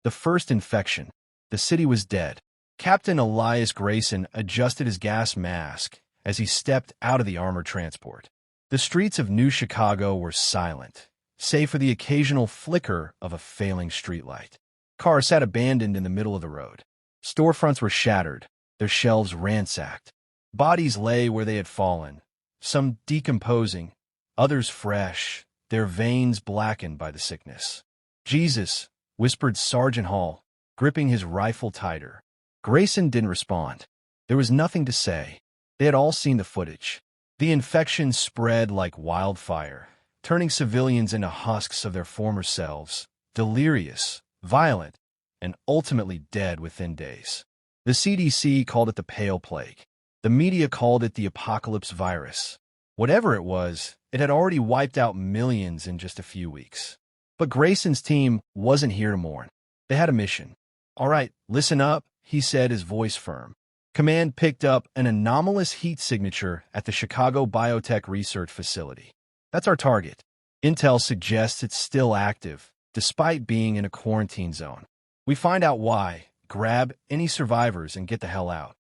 The first infection. The city was dead. Captain Grayson adjusted his gas mask as he stepped out of the armored transport. The streets of New Chicago were silent, save for the occasional flicker of a failing streetlight. Cars sat abandoned in the middle of the road. Storefronts were shattered, their shelves ransacked. Bodies lay where they had fallen, some decomposing, others fresh, their veins blackened by the sickness. "Jesus," whispered Sergeant Hall, gripping his rifle tighter. Grayson didn't respond. There was nothing to say. They had all seen the footage. The infection spread like wildfire, turning civilians into husks of their former selves, delirious, violent, and ultimately dead within days. The CDC called it the Pale Plague. The media called it the apocalypse virus. Whatever it was, it had already wiped out millions in just a few weeks. But Grayson's team wasn't here to mourn. They had a mission. "All right, listen up," he said, his voice firm. Command picked up an anomalous heat signature at the Chicago Biotech Research Facility. "That's our target. Intel suggests it's still active, despite being in a quarantine zone. We find out why, grab any survivors, and get the hell out."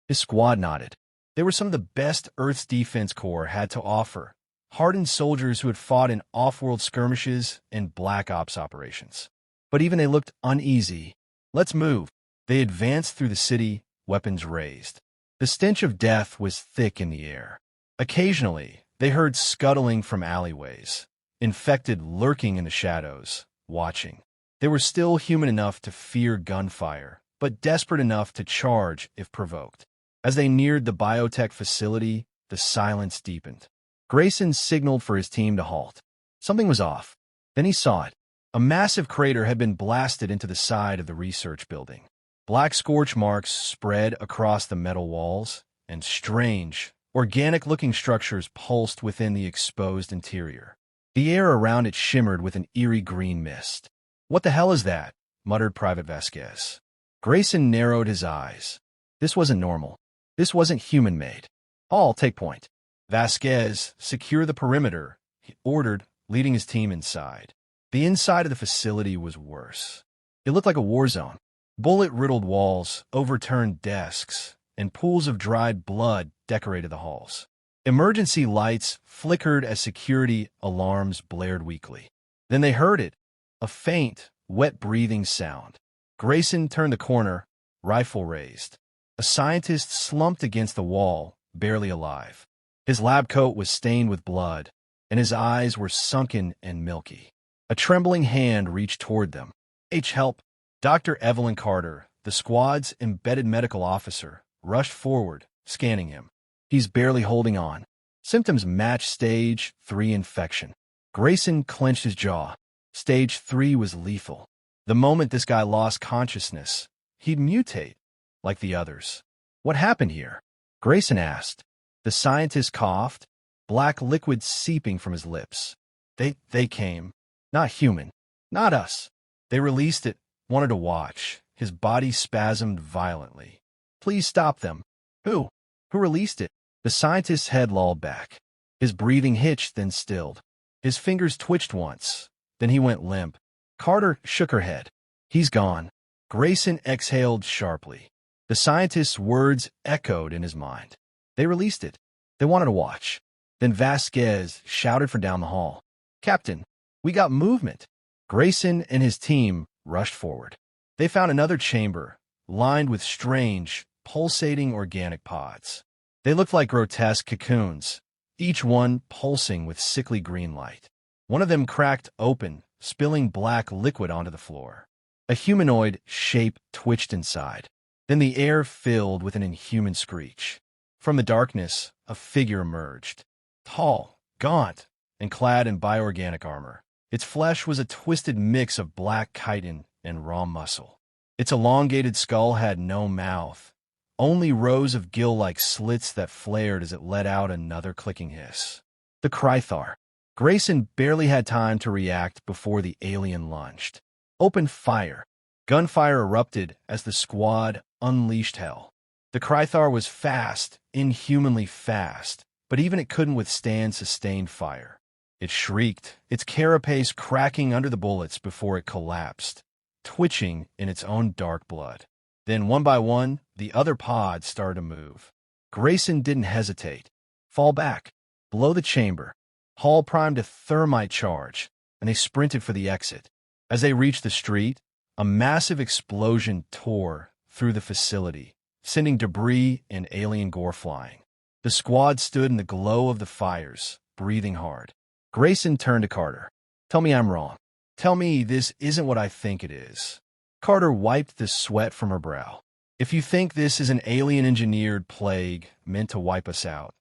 His squad nodded. They were some of the best Earth's Defense Corps had to offer, hardened soldiers who had fought in off-world skirmishes and Black Ops operations. But even they looked uneasy. "Let's move." They advanced through the city, weapons raised. The stench of death was thick in the air. Occasionally, they heard scuttling from alleyways, infected lurking in the shadows, watching. They were still human enough to fear gunfire, but desperate enough to charge if provoked. As they neared the biotech facility, the silence deepened. Grayson signaled for his team to halt. Something was off. Then he saw it. A massive crater had been blasted into the side of the research building. Black scorch marks spread across the metal walls, and strange, organic-looking structures pulsed within the exposed interior. The air around it shimmered with an eerie green mist. "What the hell is that?" muttered Private Vasquez. Grayson narrowed his eyes. This wasn't normal. This wasn't human-made. "All take point." "Vasquez, secure the perimeter," he ordered, leading his team inside. The inside of the facility was worse. It looked like a war zone. Bullet-riddled walls, overturned desks, and pools of dried blood decorated the halls. Emergency lights flickered as security alarms blared weakly. Then they heard it, a faint, wet-breathing sound. Grayson turned the corner, rifle raised. A scientist slumped against the wall, barely alive. His lab coat was stained with blood, and his eyes were sunken and milky. A trembling hand reached toward them. Help!" Dr. Evelyn Carter, the squad's embedded medical officer, rushed forward, scanning him. "He's barely holding on. Symptoms match stage 3 infection." Grayson clenched his jaw. Stage 3 was lethal. The moment this guy lost consciousness, he'd mutate, like the others. "What happened here?" Grayson asked. The scientist coughed, black liquid seeping from his lips. They came. Not human. Not us. They released it, wanted to watch. His body spasmed violently. "Please stop them." Who released it?" The scientist's head lolled back. His breathing hitched, then stilled. His fingers twitched once. Then he went limp. Carter shook her head. "He's gone." Grayson exhaled sharply. The scientist's words echoed in his mind. They released it. They wanted to watch. Then Vasquez shouted from down the hall. "Captain, we got movement." Grayson and his team rushed forward. They found another chamber, lined with strange, pulsating organic pods. They looked like grotesque cocoons, each one pulsing with sickly green light. One of them cracked open, spilling black liquid onto the floor. A humanoid shape twitched inside. Then the air filled with an inhuman screech. From the darkness, a figure emerged. Tall, gaunt, and clad in bioorganic armor. Its flesh was a twisted mix of black chitin and raw muscle. Its elongated skull had no mouth, only rows of gill-like slits that flared as it let out another clicking hiss. The Krythar. Grayson barely had time to react before the alien lunged. Opened fire. Gunfire erupted as the squad unleashed hell. The Krythar was fast, inhumanly fast, but even it couldn't withstand sustained fire. It shrieked, its carapace cracking under the bullets before it collapsed, twitching in its own dark blood. Then, one by one, the other pods started to move. Grayson didn't hesitate. Fall back. Below the chamber, Hall primed a thermite charge, and they sprinted for the exit. As they reached the street, a massive explosion tore through the facility, sending debris and alien gore flying. The squad stood in the glow of the fires, breathing hard. Grayson turned to Carter. "Tell me I'm wrong. Tell me this isn't what I think it is." Carter wiped the sweat from her brow. "If you think this is an alien-engineered plague meant to wipe us out,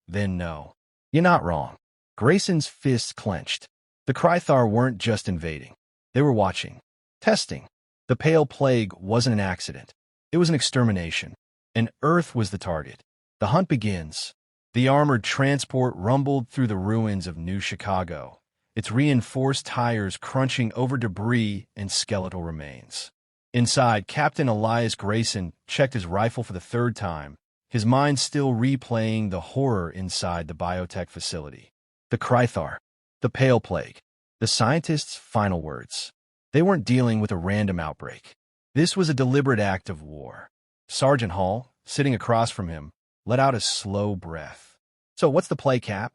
then no. You're not wrong." Grayson's fists clenched. The Krythar weren't just invading. They were watching. Testing. The pale plague wasn't an accident. It was an extermination. And Earth was the target. The hunt begins. The armored transport rumbled through the ruins of New Chicago, its reinforced tires crunching over debris and skeletal remains. Inside, Captain Elias Grayson checked his rifle for the third time, his mind still replaying the horror inside the biotech facility. The Krythar, the pale plague, the scientists' final words. They weren't dealing with a random outbreak. This was a deliberate act of war. Sergeant Hall, sitting across from him, let out a slow breath. "So what's the play, Cap?"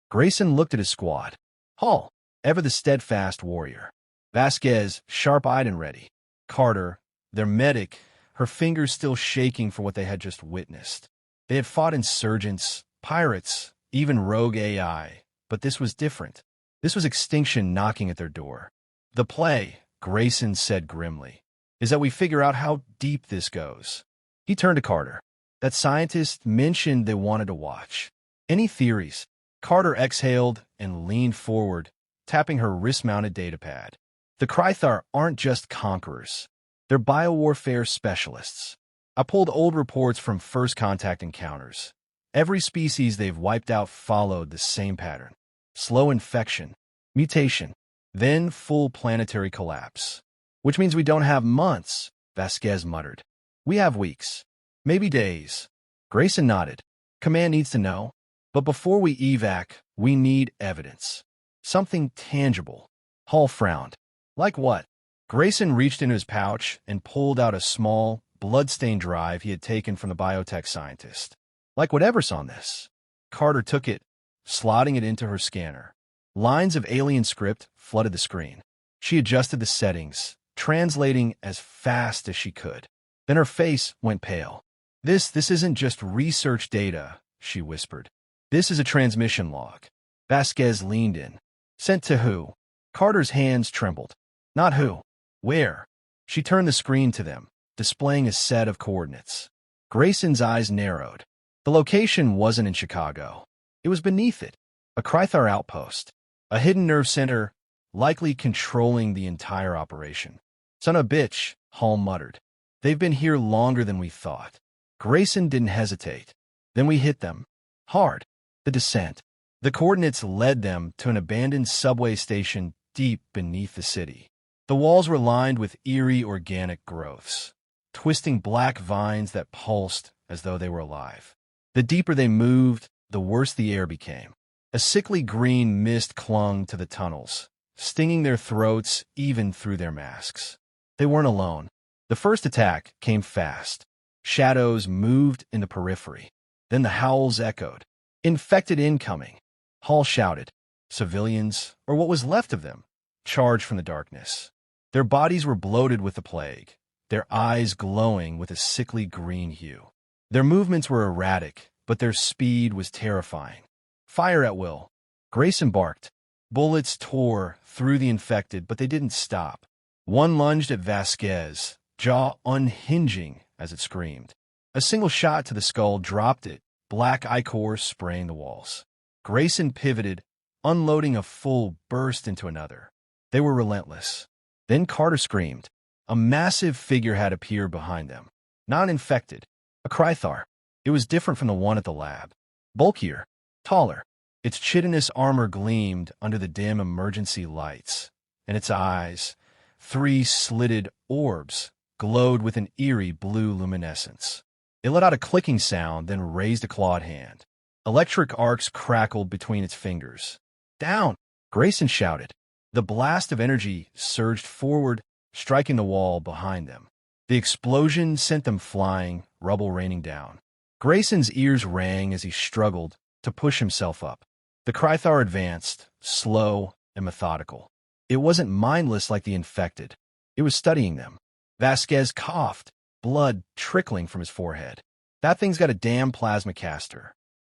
Grayson looked at his squad. Hall, ever the steadfast warrior. Vasquez, sharp-eyed and ready. Carter, their medic, her fingers still shaking for what they had just witnessed. They had fought insurgents, pirates, even rogue AI, but this was different. This was extinction knocking at their door. "The play," Grayson said grimly, "is that we figure out how deep this goes." He turned to Carter. "That scientist mentioned they wanted to watch. Any theories?" Carter exhaled and leaned forward, tapping her wrist-mounted datapad. "The Krythar aren't just conquerors. They're biowarfare specialists. I pulled old reports from first contact encounters. Every species they've wiped out followed the same pattern. Slow infection, mutation, then full planetary collapse. Which means we don't have months," Vasquez muttered. "We have weeks. Maybe days." Grayson nodded. "Command needs to know. But before we evac, we need evidence. Something tangible." Hall frowned. "Like what?" Grayson reached into his pouch and pulled out a small, blood-stained drive he had taken from the biotech scientist. "Like whatever's on this." Carter took it, slotting it into her scanner. Lines of alien script flooded the screen. She adjusted the settings, translating as fast as she could. Then her face went pale. This isn't just research data," she whispered. "This is a transmission log." Vasquez leaned in. "Sent to who?" Carter's hands trembled. "Not who. Where?" She turned the screen to them, displaying a set of coordinates. Grayson's eyes narrowed. The location wasn't in Chicago. It was beneath it. A Krythar outpost. A hidden nerve center, likely controlling the entire operation. "Son of a bitch," Hall muttered. "They've been here longer than we thought." Grayson didn't hesitate. "Then we hit them. Hard." The descent. The coordinates led them to an abandoned subway station deep beneath the city. The walls were lined with eerie organic growths, twisting black vines that pulsed as though they were alive. The deeper they moved, the worse the air became. A sickly green mist clung to the tunnels, stinging their throats even through their masks. They weren't alone. The first attack came fast. Shadows moved in the periphery. Then the howls echoed. "Infected incoming!" Hall shouted. Civilians, or what was left of them, charged from the darkness. Their bodies were bloated with the plague, their eyes glowing with a sickly green hue. Their movements were erratic, but their speed was terrifying. "Fire at will!" Grayson barked. Bullets tore through the infected, but they didn't stop. One lunged at Vasquez, jaw unhinging as it screamed. A single shot to the skull dropped it, black ichor spraying the walls. Grayson pivoted, unloading a full burst into another. They were relentless. Then Carter screamed. A massive figure had appeared behind them. Not infected. A Krythar. It was different from the one at the lab. Bulkier. Taller. Its chitinous armor gleamed under the dim emergency lights, and its eyes, three slitted orbs, glowed with an eerie blue luminescence. It let out a clicking sound, then raised a clawed hand. Electric arcs crackled between its fingers. "Down!" Grayson shouted. The blast of energy surged forward, striking the wall behind them. The explosion sent them flying, rubble raining down. Grayson's ears rang as he struggled to push himself up. The Krythar advanced, slow and methodical. It wasn't mindless like the infected. It was studying them. Vasquez coughed, blood trickling from his forehead. That thing's got a damn plasma caster.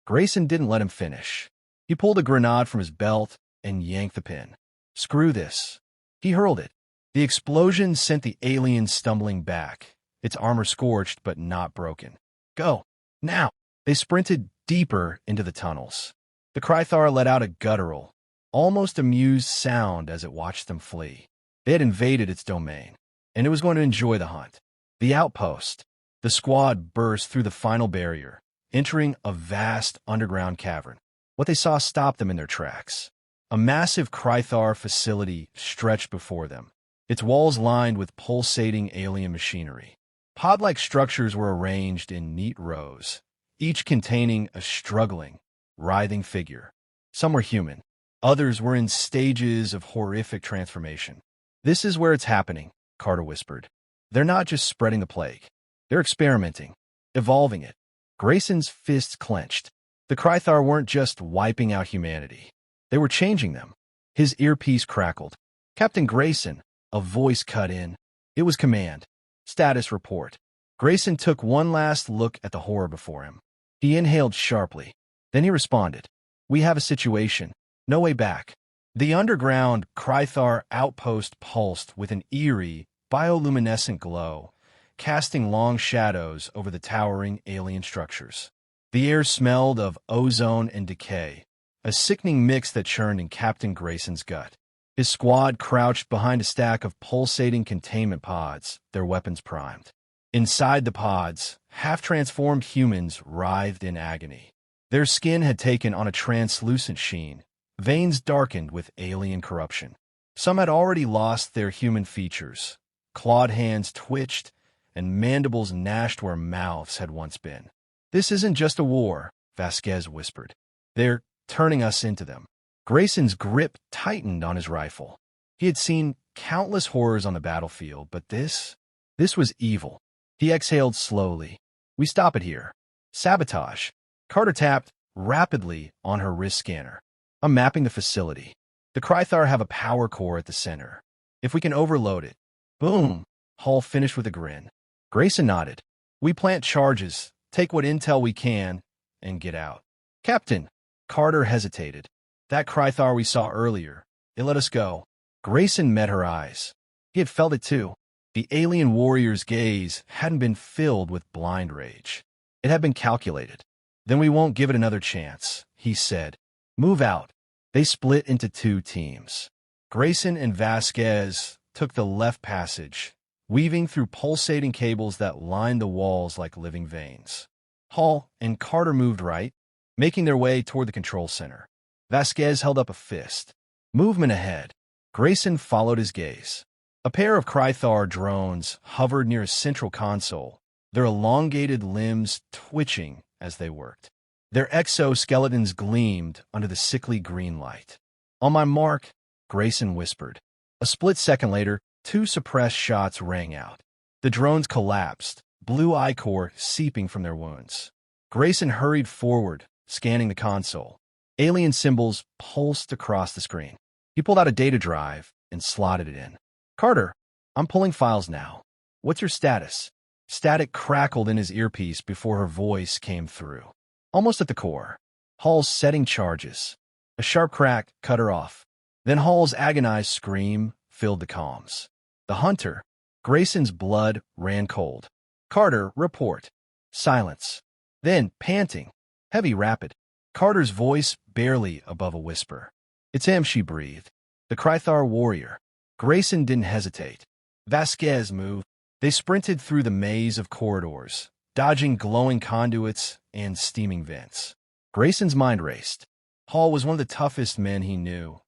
Grayson didn't let him finish. He pulled a grenade from his belt and yanked the pin. Screw this. He hurled it. The explosion sent the alien stumbling back, its armor scorched but not broken. Go. Now. They sprinted deeper into the tunnels. The Krythar let out a guttural, almost amused sound as it watched them flee. They had invaded its domain, and it was going to enjoy the hunt. The outpost. The squad burst through the final barrier, entering a vast underground cavern. What they saw stopped them in their tracks. A massive Krythar facility stretched before them, its walls lined with pulsating alien machinery. Pod-like structures were arranged in neat rows, each containing a struggling, writhing figure. Some were human. Others were in stages of horrific transformation. This is where it's happening, Carter whispered. They're not just spreading the plague. They're experimenting, evolving it. Grayson's fists clenched. The Krythar weren't just wiping out humanity. They were changing them. His earpiece crackled. Captain Grayson, a voice cut in. It was command. Status report. Grayson took one last look at the horror before him. He inhaled sharply. Then he responded. We have a situation. No way back. The underground Krythar outpost pulsed with an eerie, bioluminescent glow, casting long shadows over the towering alien structures. The air smelled of ozone and decay, a sickening mix that churned in Captain Grayson's gut. His squad crouched behind a stack of pulsating containment pods, their weapons primed. Inside the pods, half-transformed humans writhed in agony. Their skin had taken on a translucent sheen, veins darkened with alien corruption. Some had already lost their human features. Clawed hands twitched, and mandibles gnashed where mouths had once been. This isn't just a war, Vasquez whispered. They're turning us into them. Grayson's grip tightened on his rifle. He had seen countless horrors on the battlefield, but this was evil. He exhaled slowly. We stop it here. Sabotage. Carter tapped rapidly on her wrist scanner. I'm mapping the facility. The Krythar have a power core at the center. If we can overload it. Boom. Hall finished with a grin. Grayson nodded. We plant charges, take what intel we can, and get out. Captain. Carter hesitated. That Krythar we saw earlier. It let us go. Grayson met her eyes. He had felt it too. The alien warrior's gaze hadn't been filled with blind rage. It had been calculated. Then we won't give it another chance, he said. Move out. They split into two teams. Grayson and Vasquez took the left passage, weaving through pulsating cables that lined the walls like living veins. Hall and Carter moved right, making their way toward the control center. Vasquez held up a fist. Movement ahead. Grayson followed his gaze. A pair of Krythar drones hovered near a central console, their elongated limbs twitching as they worked. Their exoskeletons gleamed under the sickly green light. On my mark, Grayson whispered. A split second later, two suppressed shots rang out. The drones collapsed, blue ichor seeping from their wounds. Grayson hurried forward, scanning the console. Alien symbols pulsed across the screen. He pulled out a data drive and slotted it in. Carter, I'm pulling files now. What's your status? Static crackled in his earpiece before her voice came through. Almost at the core. Hall's setting charges. A sharp crack cut her off. Then Hall's agonized scream filled the comms. The hunter. Grayson's blood ran cold. Carter, report. Silence. Then, panting. Heavy rapid. Carter's voice barely above a whisper. It's him, she breathed. The Krythar warrior. Grayson didn't hesitate. Vasquez moved. They sprinted through the maze of corridors, dodging glowing conduits and steaming vents. Grayson's mind raced. Hall was one of the toughest men he knew.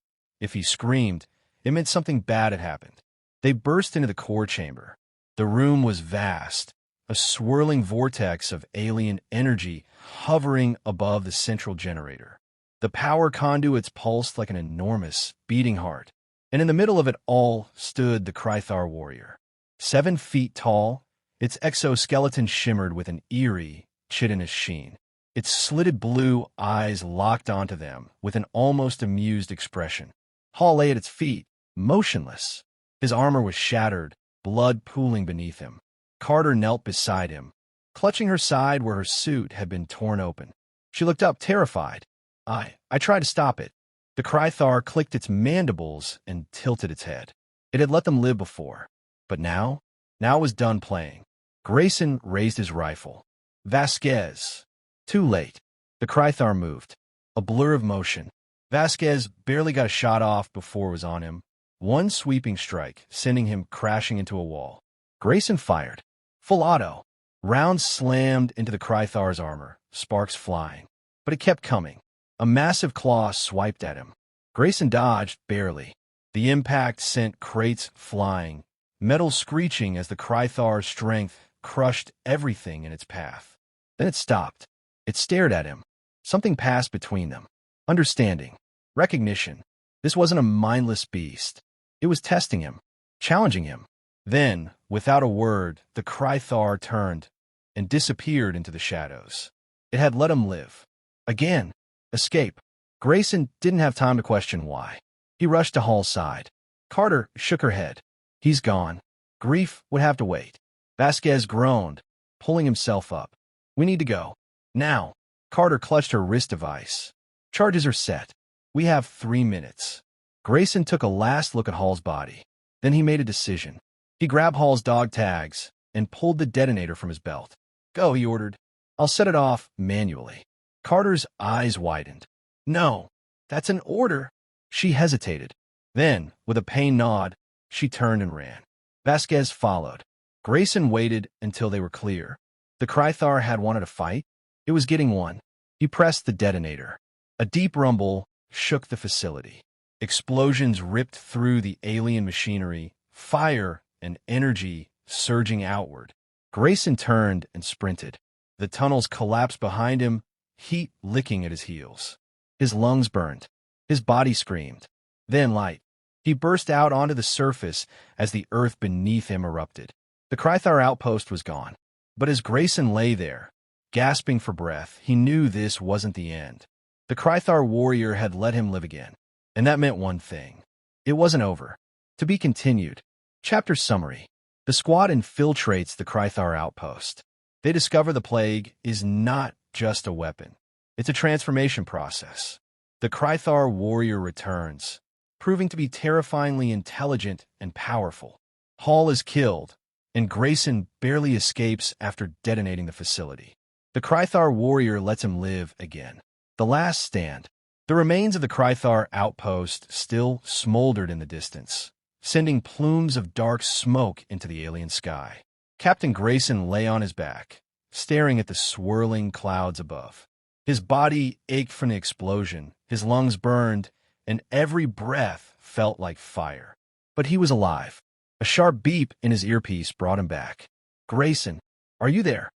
If he screamed, it meant something bad had happened. They burst into the core chamber. The room was vast, a swirling vortex of alien energy hovering above the central generator. The power conduits pulsed like an enormous, beating heart. And in the middle of it all stood the Krythar warrior. 7 feet tall, its exoskeleton shimmered with an eerie, chitinous sheen. Its slitted blue eyes locked onto them with an almost amused expression. Hall lay at its feet, motionless. His armor was shattered, blood pooling beneath him. Carter knelt beside him, clutching her side where her suit had been torn open. She looked up, terrified. I tried to stop it. The Krythar clicked its mandibles and tilted its head. It had let them live before. But now it was done playing. Grayson raised his rifle. Vasquez. Too late. The Krythar moved. A blur of motion. Vasquez barely got a shot off before it was on him. One sweeping strike, sending him crashing into a wall. Grayson fired. Full auto. Rounds slammed into the Krythar's armor, sparks flying. But it kept coming. A massive claw swiped at him. Grayson dodged, barely. The impact sent crates flying, metal screeching as the Krythar's strength crushed everything in its path. Then it stopped. It stared at him. Something passed between them. Understanding. Recognition. This wasn't a mindless beast. It was testing him, challenging him. Then, without a word, the Krythar turned and disappeared into the shadows. It had let him live. Again. Escape. Grayson didn't have time to question why. He rushed to Hall's side. Carter shook her head. He's gone. Grief would have to wait. Vasquez groaned, pulling himself up. We need to go. Now. Carter clutched her wrist device. Charges are set. We have 3 minutes. Grayson took a last look at Hall's body. Then he made a decision. He grabbed Hall's dog tags and pulled the detonator from his belt. Go, he ordered. I'll set it off manually. Carter's eyes widened. No, that's an order. She hesitated. Then, with a pained nod, she turned and ran. Vasquez followed. Grayson waited until they were clear. The Krythar had wanted a fight. It was getting one. He pressed the detonator. A deep rumble shook the facility. Explosions ripped through the alien machinery, fire and energy surging outward. Grayson turned and sprinted. The tunnels collapsed behind him, heat licking at his heels. His lungs burned. His body screamed. Then light. He burst out onto the surface as the earth beneath him erupted. The Krythar outpost was gone. But as Grayson lay there, gasping for breath, he knew this wasn't the end. The Krythar warrior had let him live again. And that meant one thing. It wasn't over. To be continued. Chapter summary. The squad infiltrates the Krythar outpost. They discover the plague is not just a weapon. It's a transformation process. The Krythar warrior returns, proving to be terrifyingly intelligent and powerful. Hall is killed, and Grayson barely escapes after detonating the facility. The Krythar warrior lets him live again. The last stand. The remains of the Krythar outpost still smoldered in the distance, sending plumes of dark smoke into the alien sky. Captain Grayson lay on his back, staring at the swirling clouds above. His body ached from the explosion, his lungs burned, and every breath felt like fire. But he was alive. A sharp beep in his earpiece brought him back. Grayson, are you there?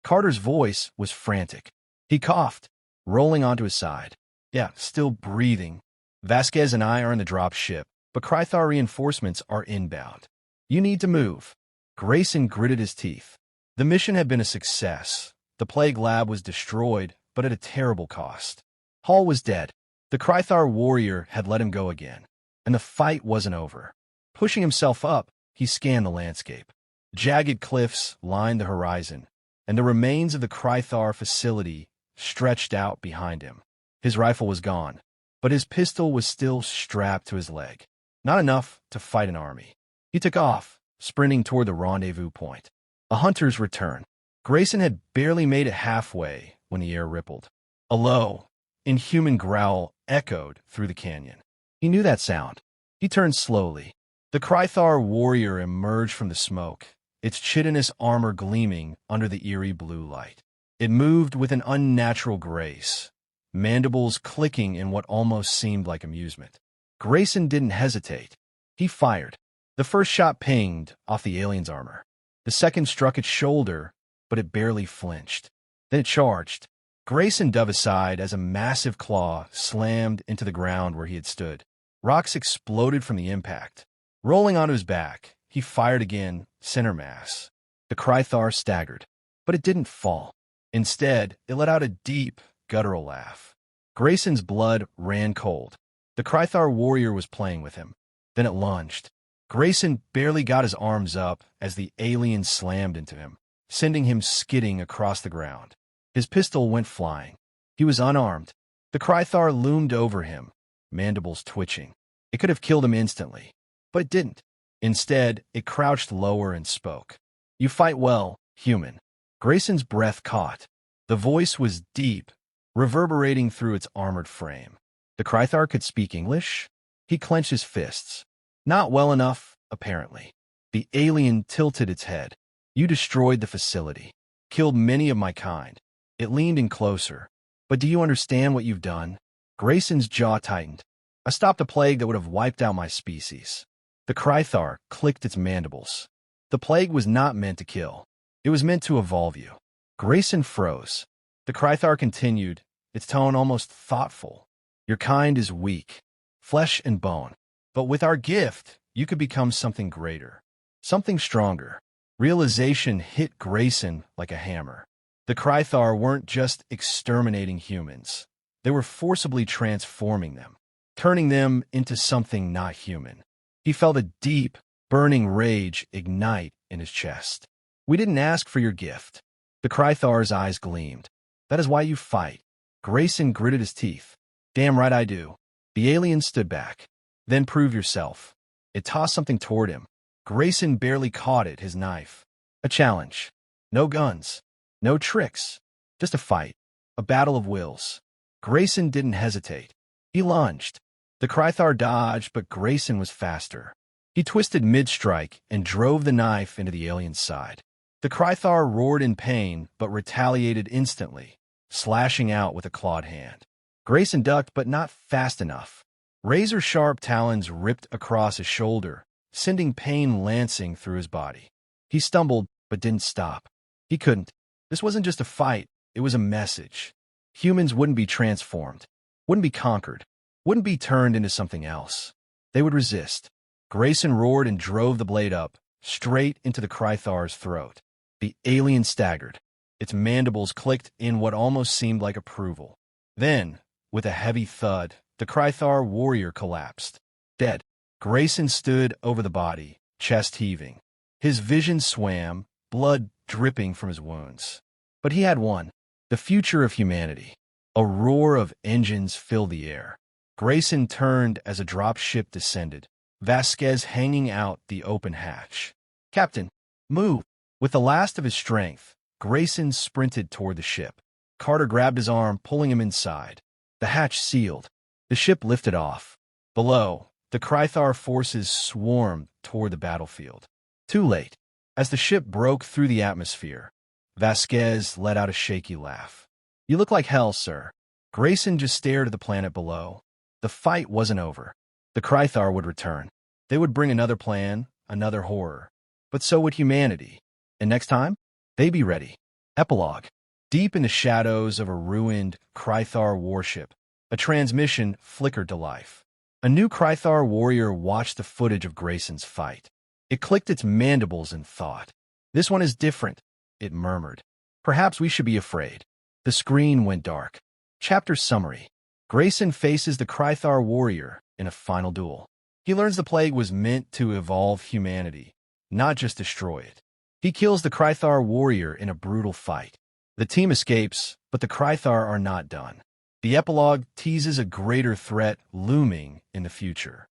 Carter's voice was frantic. He coughed, rolling onto his side. Yeah, still breathing. Vasquez and I are in the drop ship, but Krythar reinforcements are inbound. You need to move. Grayson gritted his teeth. The mission had been a success. The plague lab was destroyed, but at a terrible cost. Hall was dead. The Krythar warrior had let him go again. And the fight wasn't over. Pushing himself up, he scanned the landscape. Jagged cliffs lined the horizon, and the remains of the Krythar facility stretched out behind him. His rifle was gone, but his pistol was still strapped to his leg. Not enough to fight an army. He took off, sprinting toward the rendezvous point. A hunter's return. Grayson had barely made it halfway when the air rippled. A low, inhuman growl echoed through the canyon. He knew that sound. He turned slowly. The Krythar warrior emerged from the smoke, its chitinous armor gleaming under the eerie blue light. It moved with an unnatural grace, mandibles clicking in what almost seemed like amusement. Grayson didn't hesitate. He fired. The first shot pinged off the alien's armor. The second struck its shoulder, but it barely flinched. Then it charged. Grayson dove aside as a massive claw slammed into the ground where he had stood. Rocks exploded from the impact. Rolling onto his back, he fired again, center mass. The Krythar staggered, but it didn't fall. Instead, it let out a deep, guttural laugh. Grayson's blood ran cold. The Krythar warrior was playing with him. Then it lunged. Grayson barely got his arms up as the alien slammed into him, sending him skidding across the ground. His pistol went flying. He was unarmed. The Krythar loomed over him, mandibles twitching. It could have killed him instantly, but it didn't. Instead, it crouched lower and spoke. "You fight well, human." Grayson's breath caught. The voice was deep, reverberating through its armored frame. The Krythar could speak English? He clenched his fists. Not well enough, apparently. The alien tilted its head. "You destroyed the facility. Killed many of my kind." It leaned in closer. "But do you understand what you've done?" Grayson's jaw tightened. "I stopped a plague that would have wiped out my species." The Krythar clicked its mandibles. "The plague was not meant to kill. It was meant to evolve you." Grayson froze. The Krythar continued, its tone almost thoughtful. "Your kind is weak, flesh and bone. But with our gift, you could become something greater, something stronger." Realization hit Grayson like a hammer. The Krythar weren't just exterminating humans. They were forcibly transforming them, turning them into something not human. He felt a deep, burning rage ignite in his chest. "We didn't ask for your gift." The Krythar's eyes gleamed. "That is why you fight." Grayson gritted his teeth. "Damn right I do." The alien stood back. "Then prove yourself." It tossed something toward him. Grayson barely caught it, his knife. A challenge. No guns. No tricks. Just a fight. A battle of wills. Grayson didn't hesitate. He lunged. The Krythar dodged, but Grayson was faster. He twisted mid-strike and drove the knife into the alien's side. The Krythar roared in pain, but retaliated instantly, slashing out with a clawed hand. Grayson ducked, but not fast enough. Razor-sharp talons ripped across his shoulder, sending pain lancing through his body. He stumbled, but didn't stop. He couldn't. This wasn't just a fight, it was a message. Humans wouldn't be transformed, wouldn't be conquered, wouldn't be turned into something else. They would resist. Grayson roared and drove the blade up, straight into the Krythar's throat. The alien staggered. Its mandibles clicked in what almost seemed like approval. Then, with a heavy thud, the Krythar warrior collapsed. Dead. Grayson stood over the body, chest heaving. His vision swam, blood dripping from his wounds. But he had won. The future of humanity. A roar of engines filled the air. Grayson turned as a drop ship descended, Vasquez hanging out the open hatch. "Captain, move!" With the last of his strength, Grayson sprinted toward the ship. Carter grabbed his arm, pulling him inside. The hatch sealed. The ship lifted off. Below, the Krythar forces swarmed toward the battlefield. Too late. As the ship broke through the atmosphere, Vasquez let out a shaky laugh. "You look like hell, sir." Grayson just stared at the planet below. The fight wasn't over. The Krythar would return. They would bring another plan, another horror. But so would humanity. And next time, they'd be ready. Epilogue. Deep in the shadows of a ruined Krythar warship, a transmission flickered to life. A new Krythar warrior watched the footage of Grayson's fight. It clicked its mandibles in thought. "This one is different," it murmured. "Perhaps we should be afraid." The screen went dark. Chapter summary. Grayson faces the Krythar warrior in a final duel. He learns the plague was meant to evolve humanity, not just destroy it. He kills the Krythar warrior in a brutal fight. The team escapes, but the Krythar are not done. The epilogue teases a greater threat looming in the future.